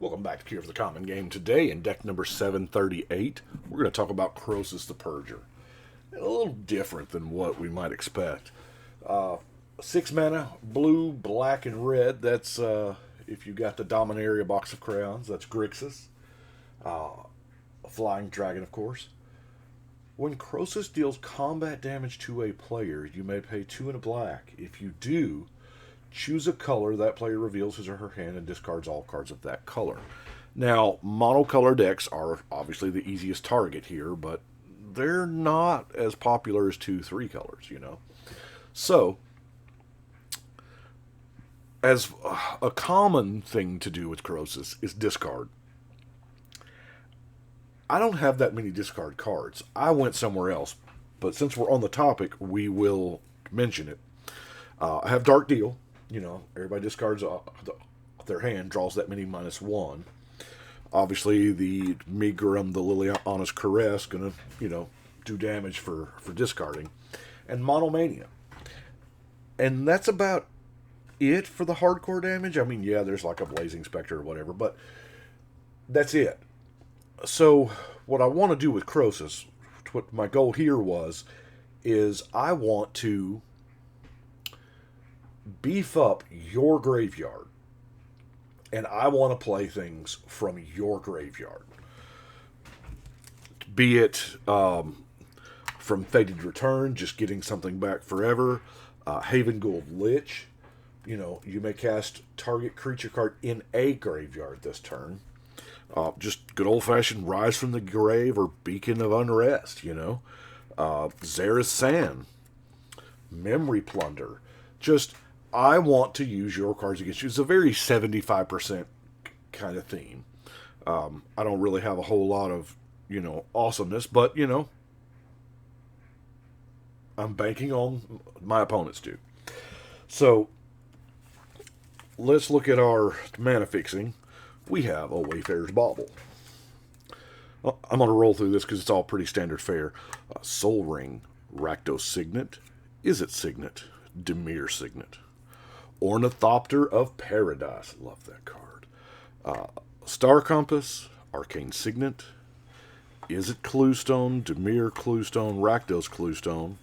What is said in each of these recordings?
Welcome back to Cure for the Common Game. Today, in deck number 738, we're going to talk about Crosis the Purger. A little different than what we might expect. 6 mana, blue, black, and red. That's, if you got the Dominaria box of crayons, that's Grixis. A flying dragon, of course. When Crosis deals combat damage to a player, you may pay 2 and a black. If you do, choose a color. That player reveals his or her hand and discards all cards of that color. Now, monocolor decks are obviously the easiest target here, but they're not as popular as 2-3 colors, So, as a common thing to do with Crosis is discard. I don't have that many discard cards. I went somewhere else, but since we're on the topic, we will mention it. I have Dark Deal. Everybody discards their hand, draws that many -1. Obviously, the Migrum, the Liliana's Caress, going to, do damage for discarding. And Monomania. And that's about it for the hardcore damage. I mean, yeah, there's like a Blazing Spectre or whatever, but that's it. So, what I want to do with Crosis, what my goal here is I want to beef up your graveyard, and I want to play things from your graveyard. Be it from Fated Return, just getting something back forever, Haven Gold Lich. You may cast target creature card in a graveyard this turn. Just good old-fashioned Rise from the Grave or Beacon of Unrest, Zera's Sand, Memory Plunder. Just, I want to use your cards against you. It's a very 75% kind of theme. I don't really have a whole lot of, awesomeness, but, I'm banking on my opponents do. So, let's look at our mana fixing. We have a Wayfarer's Bauble. Well, I'm going to roll through this because it's all pretty standard fare. Soul Ring, Rakdos Signet, Izzet Signet, Dimir Signet, Ornithopter of Paradise. Love that card. Star Compass, Arcane Signet, Izzet Cluestone, Dimir Cluestone, Rakdos Cluestone.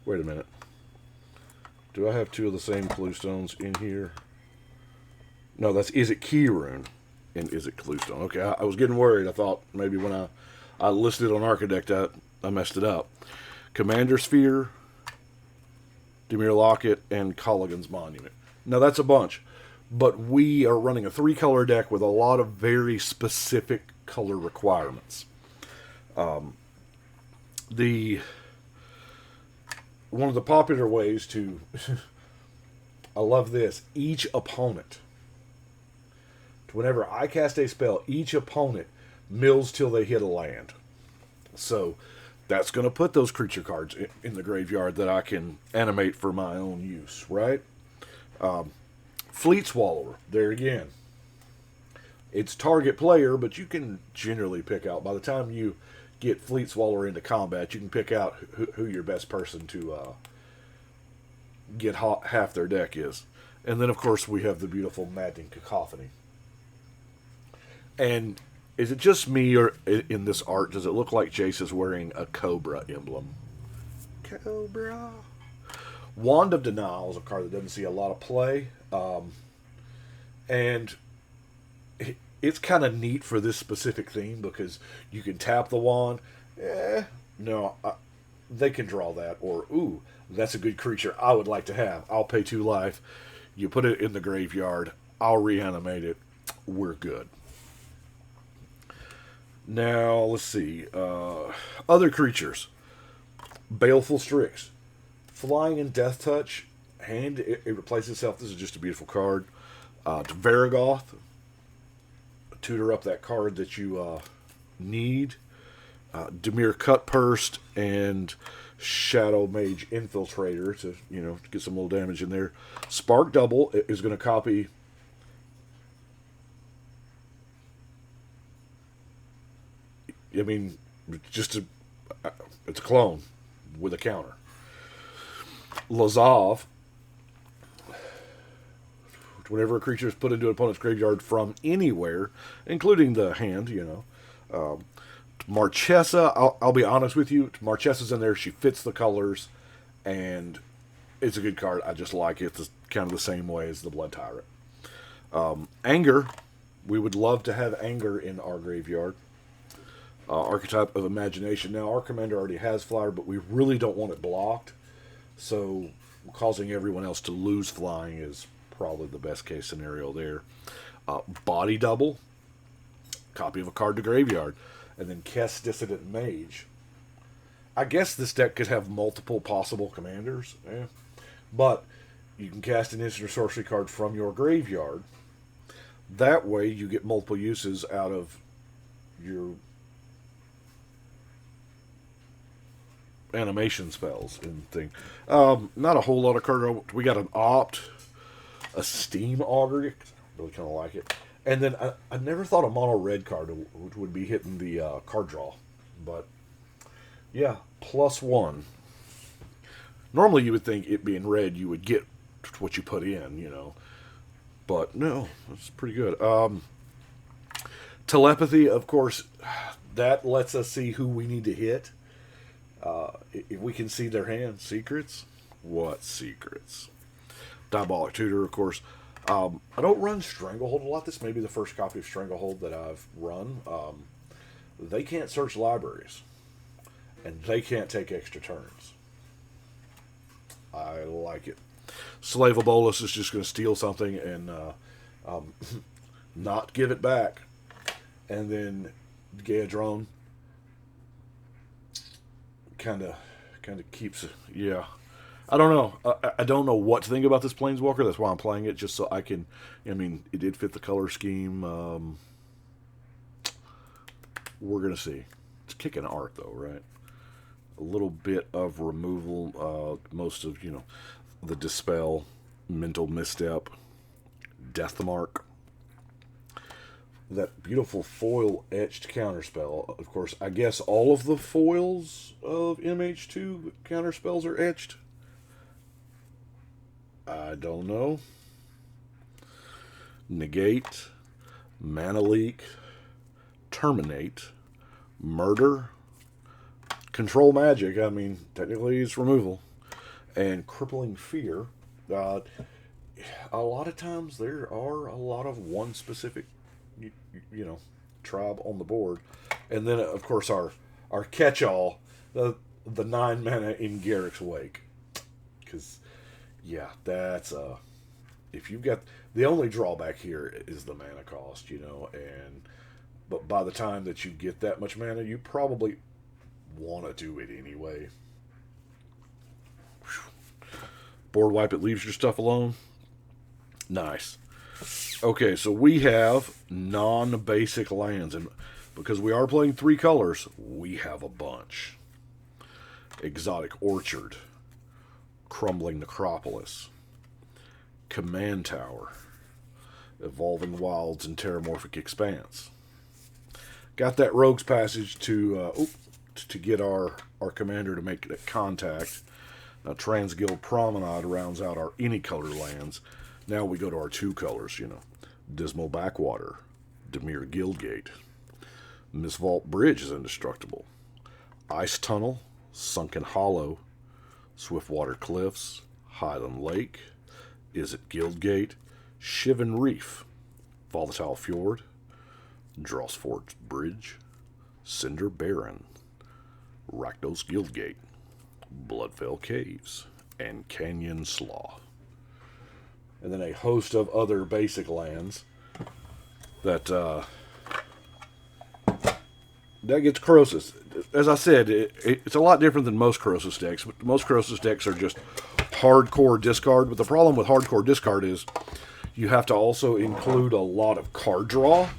Wait a minute. Do I have 2 of the same Cluestones in here? No, that's Izzet Keyrune and Izzet Cluestone. Okay, I was getting worried. I thought maybe when I listed it on Architect, I messed it up. Commander Sphere, Dimir Locket, and Colligan's Monument. Now, that's a bunch. But we are running a 3-color deck with a lot of very specific color requirements. One of the popular ways to, I love this, each opponent. Whenever I cast a spell, each opponent mills till they hit a land. So that's going to put those creature cards in the graveyard that I can animate for my own use, right? Fleet Swallower, there again. It's target player, but you can generally pick out, by the time you get Fleet Swallower into combat, you can pick out who your best person to get half their deck is. And then, of course, we have the beautiful Maddening Cacophony. And is it just me, or in this art, does it look like Jace is wearing a Cobra emblem? Cobra. Wand of Denial is a card that doesn't see a lot of play. And it's kind of neat for this specific theme because you can tap the wand. They can draw that. Or, ooh, that's a good creature I would like to have. I'll pay 2 life. You put it in the graveyard. I'll reanimate it. We're good. Now, let's see. Other creatures. Baleful Strix. Flying and Death Touch. Hand, it replaces itself. This is just a beautiful card. Dvaragoth. Tutor up that card that you need. Dimir Cutpurse and Shadow Mage Infiltrator to get some little damage in there. Spark Double is going to copy. I mean, it's a clone with a counter. Lazav Whenever a creature is put into an opponent's graveyard from anywhere, including the hand, Marchesa, I'll be honest with you, Marchesa's in there, she fits the colors, and it's a good card. I just like it. It's kind of the same way as the Blood Tyrant. Anger, we would love to have Anger in our graveyard. Archetype of Imagination. Now, our commander already has Flyer, but we really don't want it blocked, so causing everyone else to lose flying is probably the best case scenario there. Body Double, copy of a card to graveyard, and then Kess Dissident Mage. I guess this deck could have multiple possible commanders, but you can cast an instant or sorcery card from your graveyard. That way you get multiple uses out of your animation spells and thing. Not a whole lot of card. We got an Opt, a Steam Auger. Really kind of like it. And then I never thought a mono red card would be hitting the card draw. But yeah, +1. Normally you would think it being red you would get what you put in, But no, that's pretty good. Telepathy, of course, that lets us see who we need to hit. If we can see their hand. Secrets? What secrets? Diabolic Tutor, of course. I don't run Stranglehold a lot. This may be the first copy of Stranglehold that I've run. They can't search libraries. And they can't take extra turns. I like it. Slave of Bolus is just going to steal something and not give it back. And then Gaedrone kind of keeps it. Yeah. I don't know. I don't know what to think about this Planeswalker. That's why I'm playing it, just so I can... it did fit the color scheme. We're going to see. It's kicking art, though, right? A little bit of removal. Most of, the Dispel, Mental Misstep, Deathmark. That beautiful foil etched counterspell. Of course, I guess all of the foils of MH2 counterspells are etched. I don't know. Negate, Mana Leak, Terminate, Murder, Control Magic. Technically it's removal. And Crippling Fear. A lot of times there are a lot of one specific tribe on the board. And then, of course, our catch-all, the 9 mana in Garrick's Wake. Because, yeah, that's if you've got... The only drawback here is the mana cost, but by the time that you get that much mana, you probably want to do it anyway. Board wipe, it leaves your stuff alone. Nice. Okay, so we have non-basic lands, and because we are playing 3 colors, we have a bunch. Exotic Orchard, Crumbling Necropolis, Command Tower, Evolving Wilds, and Terramorphic Expanse. Got that Rogue's Passage to get our commander to make that contact. Transguild Promenade rounds out our any color lands. Now we go to our 2 colors, Dismal Backwater, Dimir Guildgate. Mistvault Bridge is indestructible. Ice Tunnel, Sunken Hollow, Swiftwater Cliffs, Highland Lake, Is It Guildgate, Shivan Reef, Volatile Fjord, Drossfort Bridge, Cinder Baron, Rakdos Guildgate, Bloodfell Caves, and Canyon Slough. And then a host of other basic lands that gets Crosis. As I said, it's a lot different than most Crosis decks. But most Crosis decks are just hardcore discard. But the problem with hardcore discard is you have to also include a lot of card draw.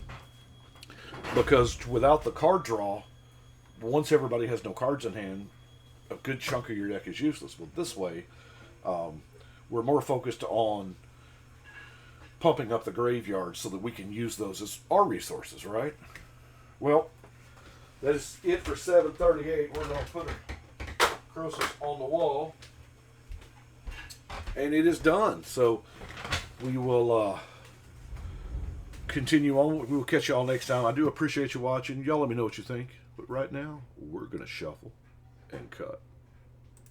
Because without the card draw, once everybody has no cards in hand, a good chunk of your deck is useless. But this way, we're more focused on pumping up the graveyard so that we can use those as our resources, right? Well, that is it for 738. We're going to put a Crosis on the wall. And it is done. So We will continue on. We will catch y'all next time. I do appreciate you watching. Y'all let me know what you think. But right now, we're going to shuffle and cut.